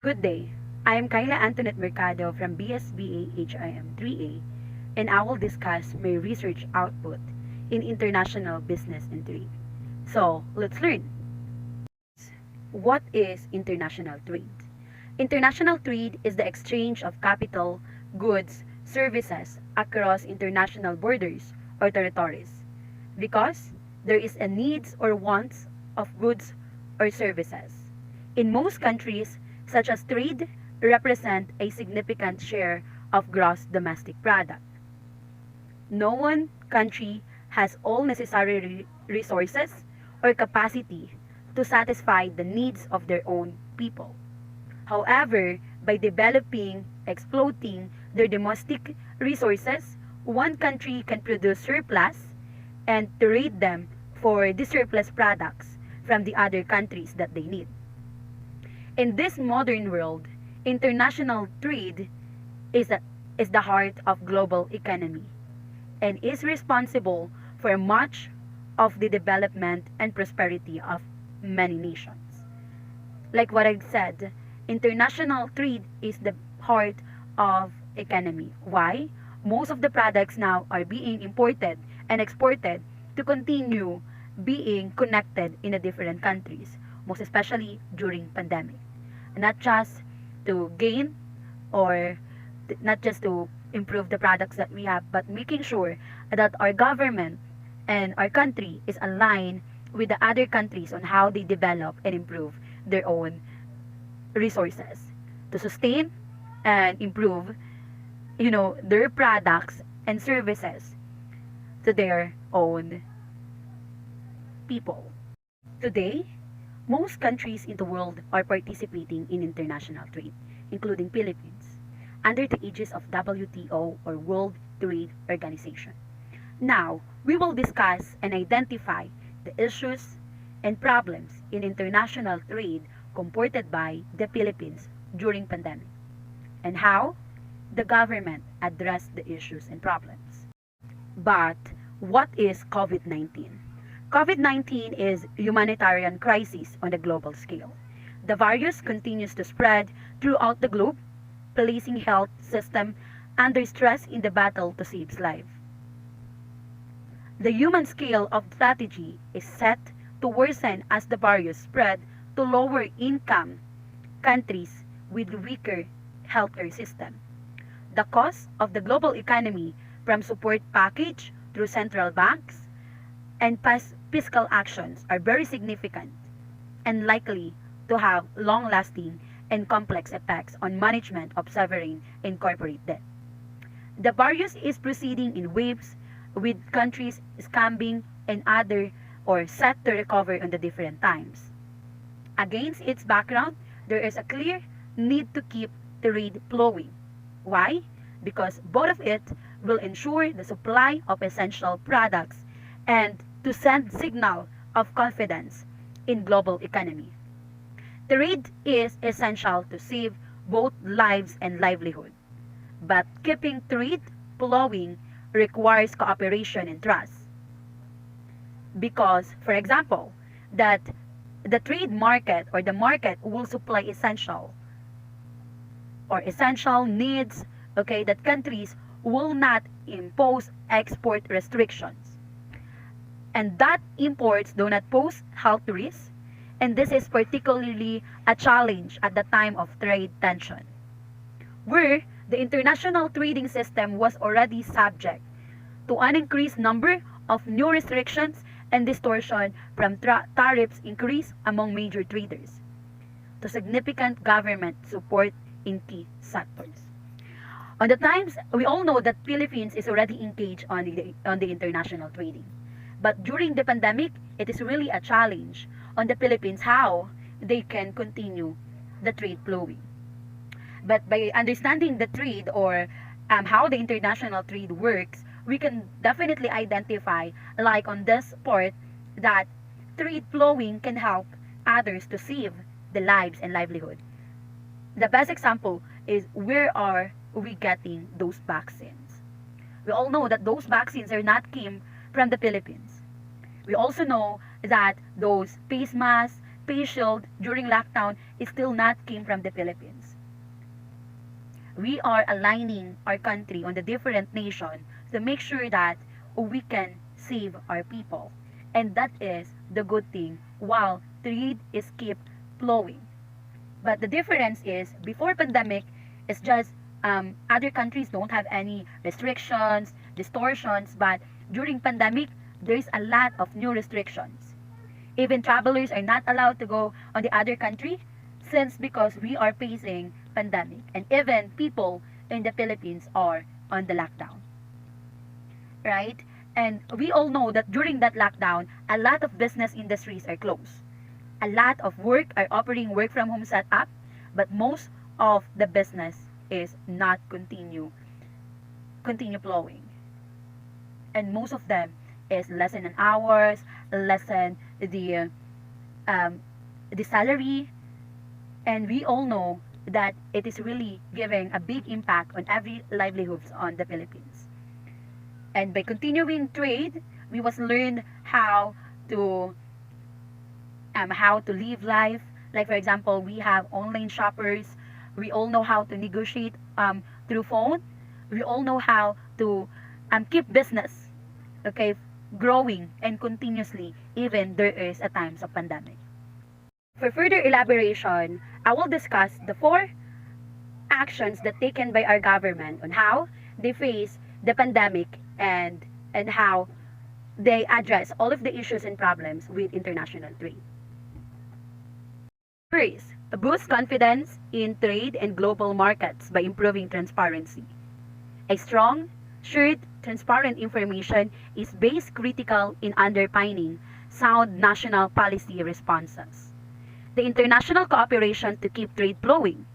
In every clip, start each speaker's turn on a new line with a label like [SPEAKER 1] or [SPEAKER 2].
[SPEAKER 1] Good day. I am Kyla Antoinette Mercado from BSBA HIM 3A, and I will discuss my research output in international business and trade. So, let's learn. What is international trade? International trade is the exchange of capital, goods, services across international borders or territories because there is a needs or wants of goods or services. In most countries, such as trade, represent a significant share of gross domestic product. No one country has all necessary resources or capacity to satisfy the needs of their own people. However, by developing, exploiting their domestic resources, one country can produce surplus and trade them for the surplus products from the other countries that they need. In this modern world, international trade is, a, is the heart of global economy and is responsible for much of the development and prosperity of many nations. Like what I said, international trade is the heart of economy. Why? Most of the products now are being imported and exported to continue being connected in the different countries, most especially during pandemic. Not just to gain or not just to improve the products that we have, but making sure that our government and our country is aligned with the other countries on how they develop and improve their own resources to sustain and improve their products and services to their own people. Today, most countries in the world are participating in international trade, including Philippines, under the aegis of WTO or World Trade Organization. Now, we will discuss and identify the issues and problems in international trade comported by the Philippines during pandemic and how the government addressed the issues and problems. But what is COVID-19? COVID-19 is humanitarian crisis on a global scale. The virus continues to spread throughout the globe, placing health system under stress in the battle to save lives. The human scale of strategy is set to worsen as the virus spread to lower income countries with weaker healthcare system. The cost of the global economy from support package through central banks and past fiscal actions are very significant and likely to have long-lasting and complex effects on management of sovereign and corporate debt. The virus is proceeding in waves with countries scamming and other or set to recover on the different times. Against its background, there is a clear need to keep trade flowing. Why? Because both of it will ensure the supply of essential products and to send signal of confidence in global economy. Trade is essential to save both lives and livelihood. But keeping trade flowing requires cooperation and trust. Because, for example, that the trade market or the market will supply essential needs, okay, that countries will not impose export restrictions. And that imports do not pose health risks, and this is particularly a challenge at the time of trade tension, where the international trading system was already subject to an increased number of new restrictions and distortion from tariffs increase among major traders to significant government support in key sectors. On the times, we all know that Philippines is already engaged on the international trading. But during the pandemic, it is really a challenge on the Philippines how they can continue the trade flowing. But by understanding the trade or how the international trade works, we can definitely identify, like on this part, that trade flowing can help others to save the lives and livelihood. The best example is where are we getting those vaccines? We all know that those vaccines are not came from the Philippines. We also know that those face masks, face shield during lockdown is still not came from the Philippines. We are aligning our country on the different nation to make sure that we can save our people. And that is the good thing while trade is keep flowing. But the difference is before pandemic, it's just other countries don't have any restrictions, distortions, but during pandemic, there's a lot of new restrictions. Even travelers are not allowed to go on the other country since because we are facing pandemic and even people in the Philippines are on the lockdown, right? And we all know that during that lockdown, a lot of business industries are closed. A lot of work are offering work from home setup, but most of the business is not continue flowing. And most of them is less than an hours, less than um, the salary, and we all know that it is really giving a big impact on every livelihoods on the Philippines. And by continuing trade, we must learn to how to live life. Like for example, we have online shoppers. We all know how to negotiate through phone. We all know how to keep business, okay, growing and continuously even there is a times of pandemic. For further elaboration, I will discuss the four actions that taken by our government on how they face the pandemic and how they address all of the issues and problems with international trade. First, boost confidence in trade and global markets by improving transparency. A strong, shared, transparent information is base critical in underpinning sound national policy responses. The international cooperation to keep trade flowing.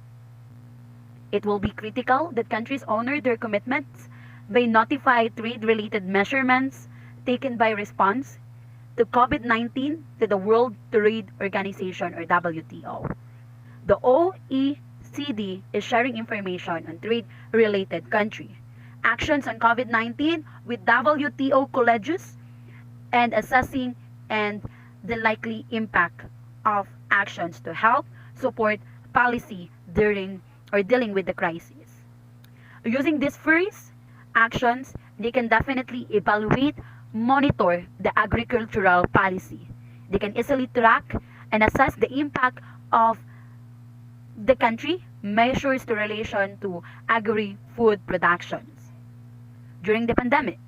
[SPEAKER 1] It will be critical that countries honor their commitments by notify trade-related measurements taken by response to COVID-19 to the World Trade Organization or WTO. The OECD is sharing information on trade-related country actions on COVID-19 with WTO colleges and assessing and the likely impact of actions to help support policy during or dealing with the crisis. Using these first actions, they can definitely evaluate, monitor the agricultural policy. They can easily track and assess the impact of the country measures to relation to agri-food productions. During the pandemic,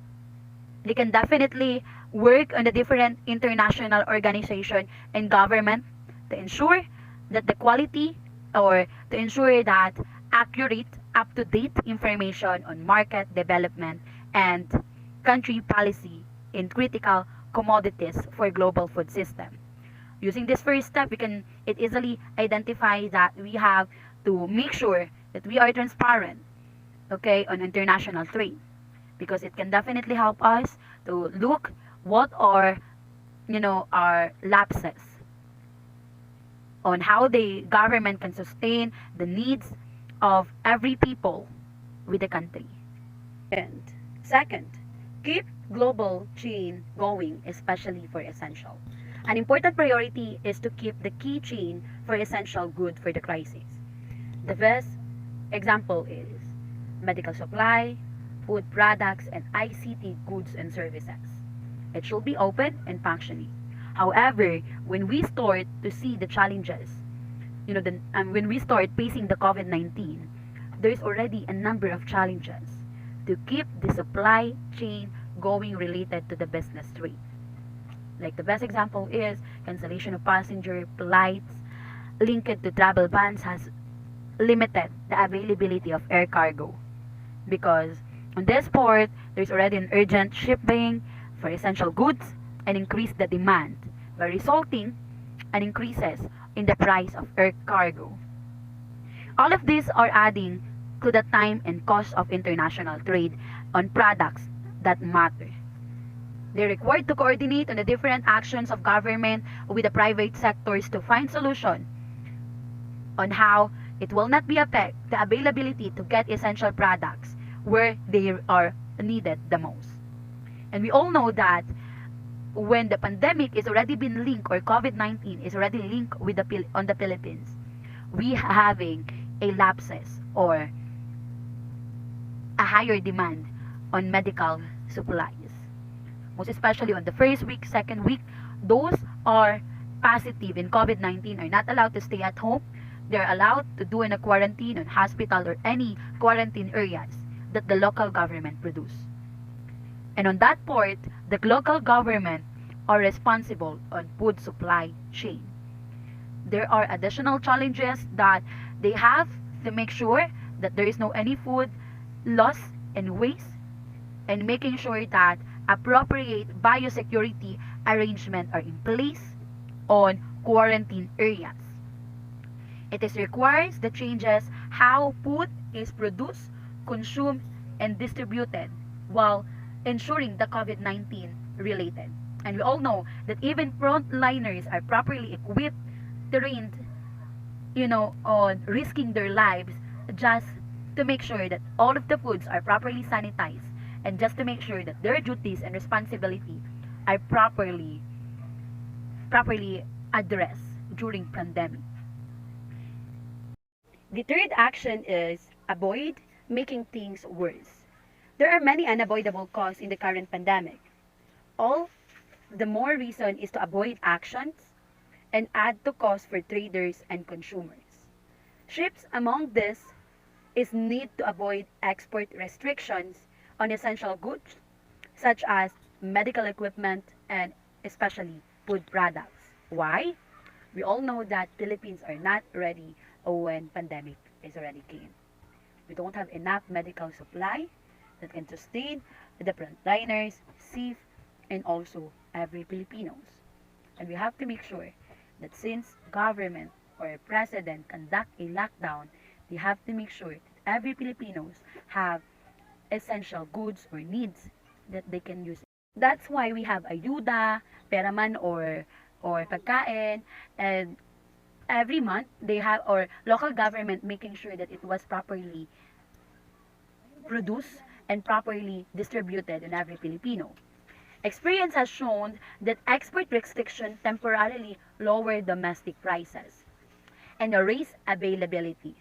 [SPEAKER 1] they can definitely work on the different international organization and government to ensure that the quality or to ensure that accurate, up-to-date information on market development and country policy in critical commodities for global food system. Using this first step, we can it easily identify that we have to make sure that we are transparent, okay, on international trade, because it can definitely help us to look what are our lapses on how the government can sustain the needs of every people with the country. And second, keep global chain going, especially for essential. An important priority is to keep the key chain for essential good for the crisis. The best example is medical supply, food products, and ICT goods and services. It should be open and functioning. However, when we start to see the challenges, when we start facing the COVID-19, there's already a number of challenges to keep the supply chain going related to the business trade. Like the best example is cancellation of passenger flights linked to travel bans has limited the availability of air cargo because on this port there's already an urgent shipping for essential goods and increase the demand by resulting an increases in the price of air cargo. All of these are adding to the time and cost of international trade on products that matter. They're required to coordinate on the different actions of government with the private sectors to find solution on how it will not be affect the availability to get essential products where they are needed the most. And we all know that when the pandemic is already been linked, or COVID-19 is already linked with on the Philippines, we having a lapses or a higher demand on medical supplies. Most especially on the first week, second week, those are positive in COVID-19 are not allowed to stay at home. They're allowed to do in a quarantine on hospital or any quarantine areas that the local government produce. And on that part, the local government are responsible on food supply chain. There are additional challenges that they have to make sure that there is no any food loss and waste, and making sure that appropriate biosecurity arrangements are in place on quarantine areas. It is requires the changes how food is produced, consumed, and distributed while ensuring the COVID-19 related. And we all know that even frontliners are properly equipped, trained, on risking their lives just to make sure that all of the foods are properly sanitized, and just to make sure that their duties and responsibility are properly addressed during pandemic. The third action is avoid making things worse. There are many unavoidable costs in the current pandemic. All the more reason is to avoid actions and add to cost for traders and consumers. Ships among this is need to avoid export restrictions on essential goods such as medical equipment and especially food products. Why? We all know that Philippines are not ready when pandemic is already came. We don't have enough medical supply that can sustain the frontliners, safe, and also every Filipinos. And we have to make sure that since government or president conduct a lockdown, they have to make sure that every Filipinos have essential goods or needs that they can use. That's why we have ayuda, peraman or pagkain, and every month they have, or local government making sure that it was properly produced and properly distributed in every Filipino. Experience has shown that export restriction temporarily lower domestic prices and raise availability,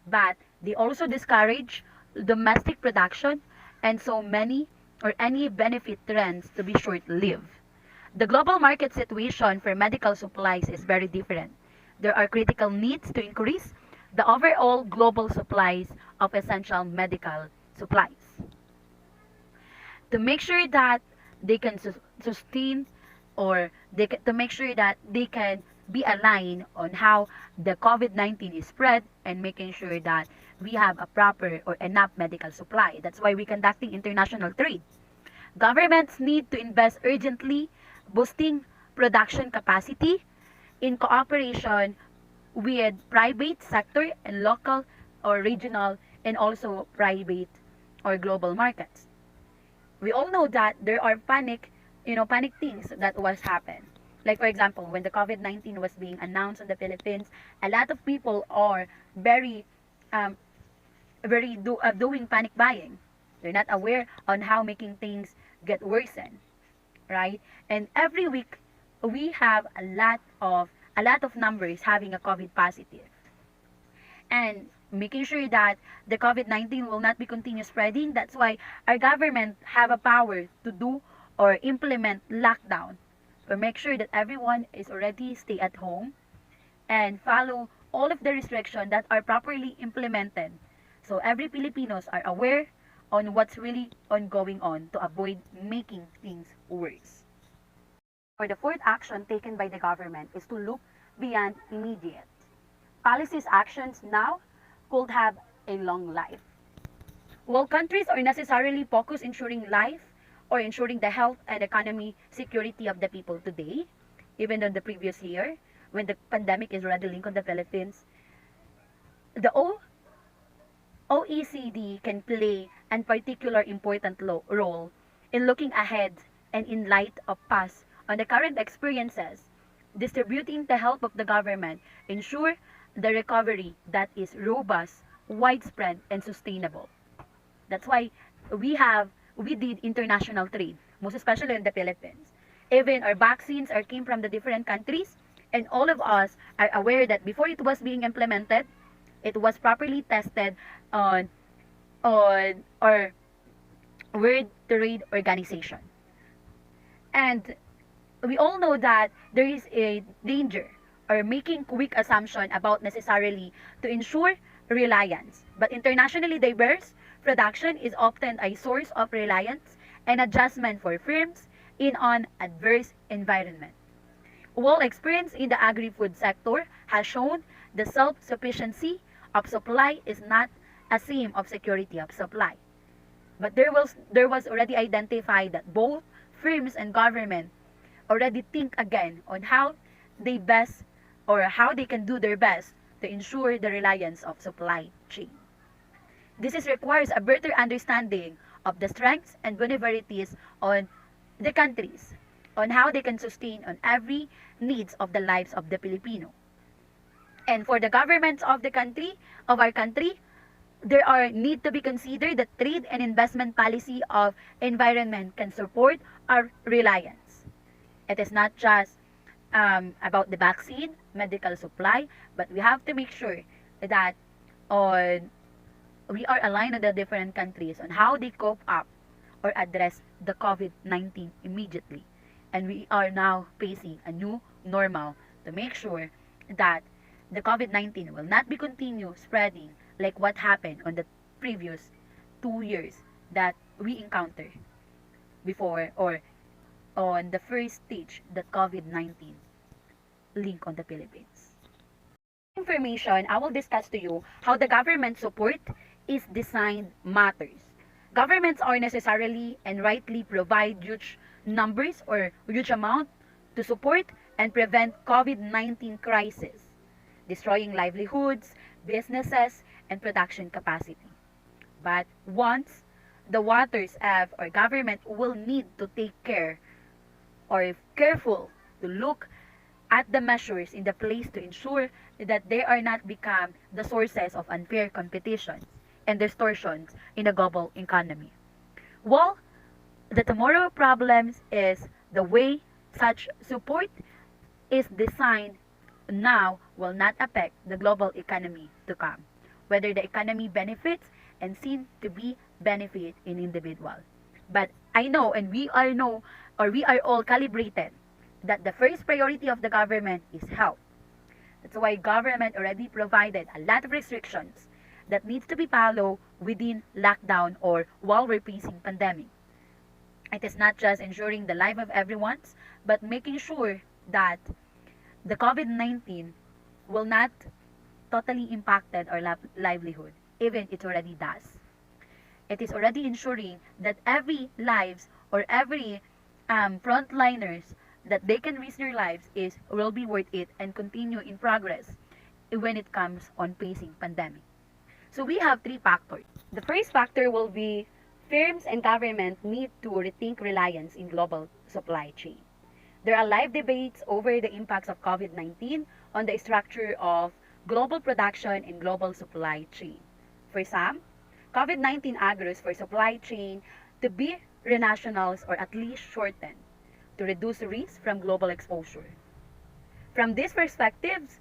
[SPEAKER 1] but they also discourage domestic production, and so many or any benefit trends to be short-lived. The global market situation for medical supplies is very different. There are critical needs to increase the overall global supplies of essential medical supplies to make sure that they can sustain, or to make sure that they can be aligned on how the COVID-19 is spread, and making sure that we have a proper or enough medical supply. That's why we're conducting international trade. Governments need to invest urgently, boosting production capacity in cooperation with private sector and local or regional and also private or global markets. We all know that there are panic things that was happened. Like for example, when the COVID-19 was being announced in the Philippines, a lot of people are um, doing panic buying. They're not aware on how making things get worsen, right? And every week we have a lot of numbers having a COVID positive, and making sure that the COVID-19 will not be continue spreading. That's why our government have a power to do or implement lockdown, or make sure that everyone is already stay at home and follow all of the restrictions that are properly implemented. So every Filipinos are aware on what's really ongoing on to avoid making things worse. For the fourth action taken by the government is to look beyond immediate. Policies actions now could have a long life. While countries are necessarily focused ensuring life or ensuring the health and economy security of the people today, even in the previous year, when the pandemic is already linked on the Philippines, the OECD can play a particular important role in looking ahead and in light of past on the current experiences, distributing the help of the government, ensure the recovery that is robust, widespread, and sustainable. That's why we did international trade, most especially in the Philippines. Even our vaccines are came from the different countries, and all of us are aware that before it was being implemented, it was properly tested on our World Trade Organization. And we all know that there is a danger or making quick assumption about necessarily to ensure reliance. But internationally diverse production is often a source of reliance and adjustment for firms in an adverse environment. While experience in the agri-food sector has shown the self-sufficiency of supply is not a same of security of supply. But there was already identified that both firms and government already think again on how they best or how they can do their best to ensure the reliance of supply chain. Requires a better understanding of the strengths and vulnerabilities on the countries, on how they can sustain on every needs of the lives of the Filipino. And for the governments of the country, of our country, there are need to be considered that trade and investment policy of environment can support our reliance. It is not just about the vaccine, medical supply, but we have to make sure that on we are aligned with the different countries on how they cope up or address the COVID-19 immediately. And we are now facing a new normal to make sure that the COVID-19 will not be continue spreading like what happened on the previous 2 years that we encountered before or on the first stage that COVID-19 link on the Philippines. Information, I will discuss to you how the government support is designed matters. Governments are necessarily and rightly provide huge numbers or huge amount to support and prevent COVID-19 crisis, destroying livelihoods, businesses, and production capacity. But once the waters have or government will need to take care or careful to look at the measures in the place to ensure that they are not become the sources of unfair competition and distortions in the global economy. Well, the tomorrow problems is the way such support is designed now will not affect the global economy to come, whether the economy benefits and seen to be benefit in individual. But I know and we are know or we are all calibrated that the first priority of the government is health. That's why government already provided a lot of restrictions that needs to be followed within lockdown or while we're facing pandemic. It is not just ensuring the life of everyone, but making sure that the COVID-19 will not totally impacted our livelihood, even it already does. It is already ensuring that every lives or every frontliners that they can risk their lives is will be worth it and continue in progress when it comes on facing pandemic. So we have three factors. The first factor will be firms and government need to rethink reliance in global supply chain. There are live debates over the impacts of COVID-19 on the structure of global production and global supply chain. For some, COVID-19 argues for supply chain to be renationals or at least shortened to reduce risk from global exposure. From these perspectives,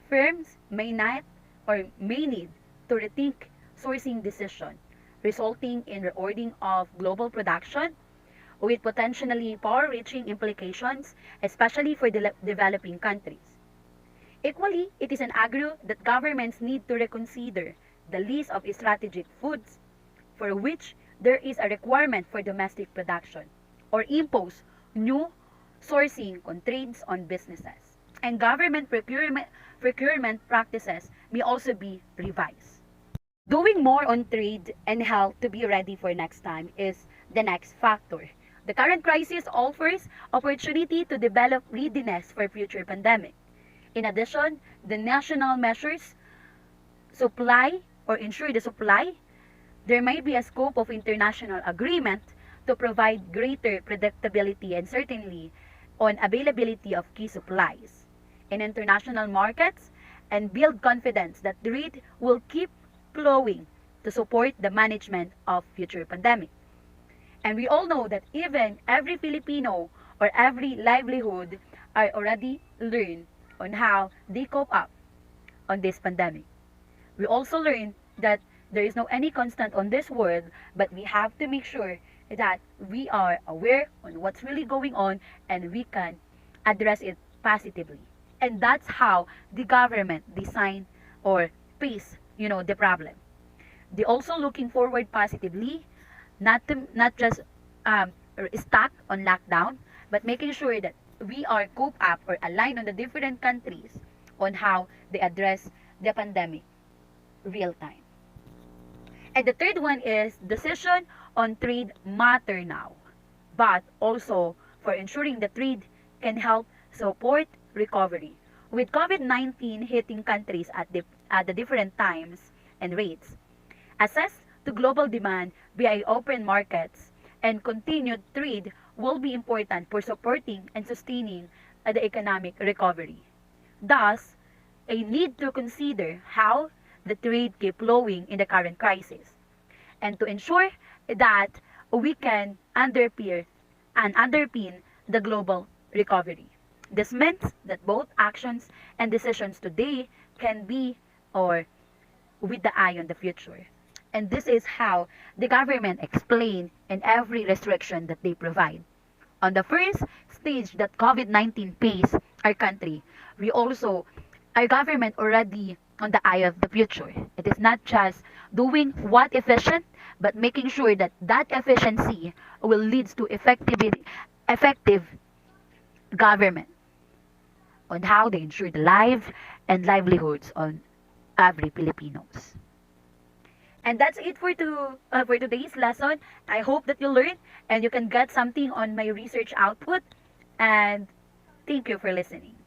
[SPEAKER 1] firms may not or may need to rethink sourcing decision, resulting in reordering of global production with potentially far-reaching implications, especially for developing countries. Equally, it is an argue that governments need to reconsider the list of strategic foods for which there is a requirement for domestic production or impose new sourcing constraints on businesses. And government procurement practices may also be revised. Doing more on trade and health to be ready for next time is the next factor. The current crisis offers opportunity to develop readiness for future pandemic. In addition, the national measures supply or ensure the supply, there may be a scope of international agreement to provide greater predictability and certainty on availability of key supplies in international markets and build confidence that trade will keep flowing to support the management of future pandemic. And we all know that even every Filipino or every livelihood are already learned on how they cope up on this pandemic. We also learned that there is no any constant on this world, but we have to make sure that we are aware on what's really going on and we can address it positively. And that's how the government design or face, the problem. They also looking forward positively, not just stuck on lockdown, but making sure that we are cope up or aligned on the different countries on how they address the pandemic real time. And the third one is decision on trade matter now, but also for ensuring the trade can help support recovery. With COVID-19 hitting countries at the different times and rates, access to global demand via open markets and continued trade will be important for supporting and sustaining the economic recovery. Thus, a need to consider how the trade keep flowing in the current crisis and to ensure that we can underpin the global recovery. This means that both actions and decisions today can be or with the eye on the future. And this is how the government explain in every restriction that they provide. On the first stage that COVID-19 faced our country, we also, our government already on the eye of the future. It is not just doing what efficient, but making sure that that efficiency will lead to effective government on how they ensure the lives and livelihoods on every Filipinos. And that's it for today's lesson. I hope that you learned and you can get something on my research output. And thank you for listening.